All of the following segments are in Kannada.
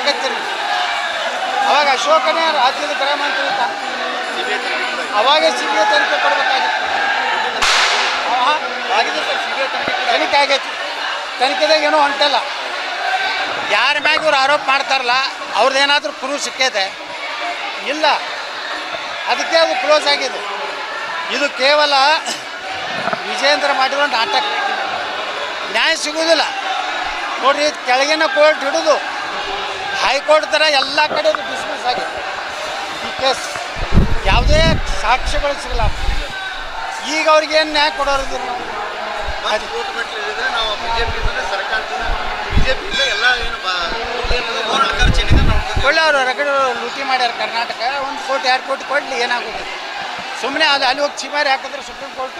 ಆಗತ್ತೀರಿ. ಅವಾಗ ಅಶೋಕನೇ ರಾಜ್ಯದ ಗೃಹ ಮಂತ್ರಿ ಇದ್ದ. ಅವಾಗ CBI ತನಿಖೆ ಕೊಡಬೇಕಾಗಿತ್ತು. ತನಿಖೆ ಆಗೈತಿ. ತನಿಖೆದಾಗ ಏನೂ ಹೊಂಟಲ್ಲ. ಯಾರ ಮ್ಯಾಗ ಇವ್ರು ಆರೋಪ ಮಾಡ್ತಾರಲ್ಲ ಅವ್ರದ್ದೇನಾದ್ರೂ ಪ್ರೂಫ್ ಸಿಕ್ಕೈತೆ ಇಲ್ಲ. ಅದಕ್ಕೆ ಅದು ಕ್ಲೋಸ್ ಆಗಿದೆ. ಇದು ಕೇವಲ ವಿಜೇಂದ್ರ ಮಾಡಿರೋ ನಾಟಕ. ನ್ಯಾಯ ಸಿಗೋದಿಲ್ಲ ನೋಡ್ರಿ. ಕೆಳಗಿನ ಕೋರ್ಟ್ ಹಿಡಿದು ಹೈಕೋರ್ಟ್ ಥರ ಎಲ್ಲ ಕಡೆ ಡಿಸ್ಮಿಸ್ ಆಗಿದೆ ಈ ಕೇಸ್. ಯಾವುದೇ ಸಾಕ್ಷ್ಯಗಳು ಸಿಗಲ್ಲ. ಈಗ ಅವ್ರಿಗೇನು ನ್ಯಾಯ ಕೊಡೋರಿದ್ದೀರಿ ನಾವು? ಒಳ್ಳೆ ಅವರು ರಗಡ ಲೂಟಿ ಮಾಡ್ಯಾರ ಕರ್ನಾಟಕ. 1 ಕೋಟಿ 2 ಕೋಟಿ ಕೊಡಲಿ ಏನಾಗೋದು. ಸುಮ್ಮನೆ ಅದು ಅಲ್ಲಿ ಹೋಗಿ ಚಿಮಾರಿ ಹಾಕಿದ್ರೆ ಸುಪ್ರೀಂ ಕೋರ್ಟ್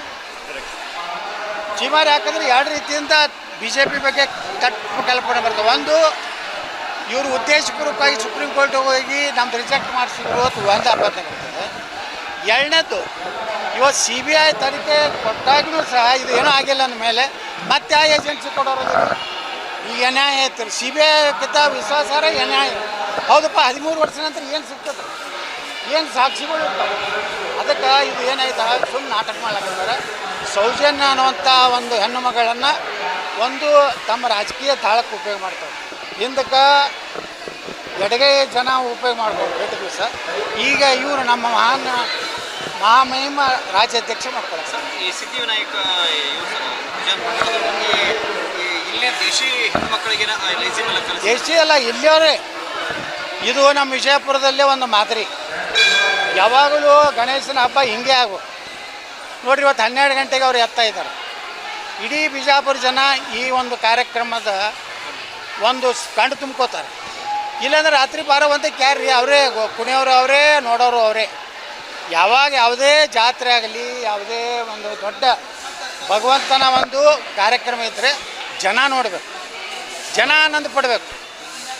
ಚಿಮಾರಿ ಹಾಕಿದ್ರೆ 2 ರೀತಿಯಿಂದ BJP ಬಗ್ಗೆ ತಪ್ಪು ಕಲ್ಪನೆ ಬರ್ತವೆ. ಒಂದು, ಇವರು ಉದ್ದೇಶಪೂರ್ವಕವಾಗಿ ಸುಪ್ರೀಂ ಕೋರ್ಟ್ ಹೋಗಿ ನಮ್ದು ರಿಜೆಕ್ಟ್ ಮಾಡಿಸಿದ್ರು ಅಂತ ಒಂದು ಅಪರಾಧ ಬರ್ತದೆ. ಎರಡನೇದು, ಇವತ್ತು CBI ತನಿಖೆ ಕೊಟ್ಟಾಗೂ ಸಹ ಇದು ಏನೂ ಆಗಿಲ್ಲ ಅಂದಮೇಲೆ ಮತ್ತೆ ಆ ಏಜೆನ್ಸಿ ಕೊಡೋರು ಈಗ ನ್ಯಾಯ ಐತಿ. CBIಕ್ಕಿಂತ ವಿಶ್ವಾಸಾರ್ಹ ನ್ಯಾಯ. ಹೌದಪ್ಪ, 13 ವರ್ಷ ನಂತರ ಏನು ಸಿಗ್ತದೆ? ಏನು ಸಾಕ್ಷಿಗಳು ಇರ್ತಾವೆ? ಅದಕ್ಕೆ ಇದು ಏನಾಯ್ತು, ಸುಮ್ಮನೆ ನಾಟಕ ಮಾಡ್ಲಾಕಿದ್ದಾರೆ. ಸೌಜನ್ಯ ಅನ್ನುವಂಥ ಒಂದು ಹೆಣ್ಣು ಮಗಳನ್ನು ಒಂದು ತಮ್ಮ ರಾಜಕೀಯ ತಾಳಕ್ಕೆ ಉಪಯೋಗ ಮಾಡ್ತಾರೆ. ಹಿಂದಕ್ಕೆ ಎಡಗೈ ಜನ ಉಪಯೋಗ ಮಾಡ್ಬೋದು 8 ದಿವಸ. ಈಗ ಇವರು ನಮ್ಮ ಮಹಾಮಹಿಮ ರಾಜ್ಯಾಧ್ಯಕ್ಷ ಮಾಡ್ತಾರೆ ಸರ್. ಈ ಸಿದ್ಧಿವಿನಾಯಕ ಇಲ್ಲೇ ದೇಶಿ ಹೆಣ್ಮಕ್ಳಿಗೆ ದೇಶಿ ಅಲ್ಲ, ಇಲ್ಲಿಯವರೇ. ಇದು ನಮ್ಮ ವಿಜಯಪುರದಲ್ಲೇ ಒಂದು ಮಾದರಿ. ಯಾವಾಗಲೂ ಗಣೇಶನ ಹಬ್ಬ ಹಿಂಗೆ ಆಗು ನೋಡ್ರಿ. ಇವತ್ತು 12 ಗಂಟೆಗೆ ಅವ್ರು ಎತ್ತಾ ಇದ್ದಾರೆ. ಇಡೀ ಬಿಜಾಪುರ ಜನ ಈ ಒಂದು ಕಾರ್ಯಕ್ರಮದ ಒಂದು ಕಂಡು ತುಂಬ್ಕೋತಾರೆ. ಇಲ್ಲಾಂದ್ರೆ ರಾತ್ರಿ 12 ಕ್ಯಾರ್ರಿ ಅವರೇ ಕುಣಿಯೋರು ಅವರೇ, ನೋಡೋರು ಅವರೇ. ಯಾವಾಗ ಯಾವುದೇ ಜಾತ್ರೆ ಆಗಲಿ, ಯಾವುದೇ ಒಂದು ದೊಡ್ಡ ಭಗವಂತನ ಒಂದು ಕಾರ್ಯಕ್ರಮ ಇದ್ದರೆ ಜನ ನೋಡಬೇಕು, ಜನ ಆನಂದ ಪಡಬೇಕು.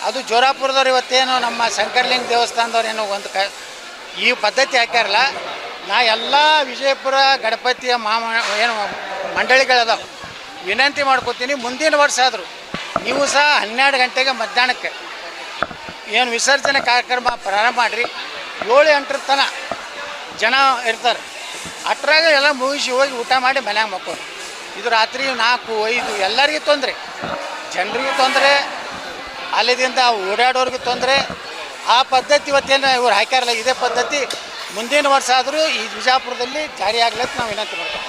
ಅದು ಜೋರಾಪುರದವ್ರು ಇವತ್ತೇನು ನಮ್ಮ ಶಂಕರಲಿಂಗ ದೇವಸ್ಥಾನದವ್ರು ಏನೋ ಒಂದು ಈ ಪದ್ಧತಿ ಹಾಕ್ಯಾರಲ್ಲ. ನಾ ಎಲ್ಲ ವಿಜಯಪುರ ಗಣಪತಿಯ ಏನು ಮಂಡಳಿಗಳದಾವೆ ವಿನಂತಿ ಮಾಡ್ಕೋತೀನಿ, ಮುಂದಿನ ವರ್ಷ ಆದರೂ ನೀವು ಸಹ 12 ಗಂಟೆಗೆ ಮಧ್ಯಾಹ್ನಕ್ಕೆ ಏನು ವಿಸರ್ಜನೆ ಕಾರ್ಯಕ್ರಮ ಪ್ರಾರಂಭ ಮಾಡಿರಿ. 7-8 ತನಕ ಜನ ಇರ್ತಾರೆ. ಅಟ್ರಾಗ ಎಲ್ಲ ಮುಗಿಸಿ ಹೋಗಿ ಊಟ ಮಾಡಿ ಮನ್ಯಾಗ ಮಕ್ಕಳು. ಇದು ರಾತ್ರಿ 4-5 ಎಲ್ಲರಿಗೂ ತೊಂದರೆ, ಜನರಿಗೂ ತೊಂದರೆ, ಅಲ್ಲಿದಿಂದ ಓಡಾಡೋರಿಗೂ ತೊಂದರೆ. ಆ ಪದ್ಧತಿ ಇವತ್ತೇನು ಇವ್ರು ಹಾಕ್ಯಾರಲ್ಲ, ಇದೇ ಪದ್ಧತಿ ಮುಂದಿನ ವರ್ಷ ಆದರೂ ಈ ಬಿಜಾಪುರದಲ್ಲಿ ಜಾರಿ ಆಗ್ಲಕ್ಕೆ ನಾವು ವಿನಂತಿ ಮಾಡ್ತೀವಿ.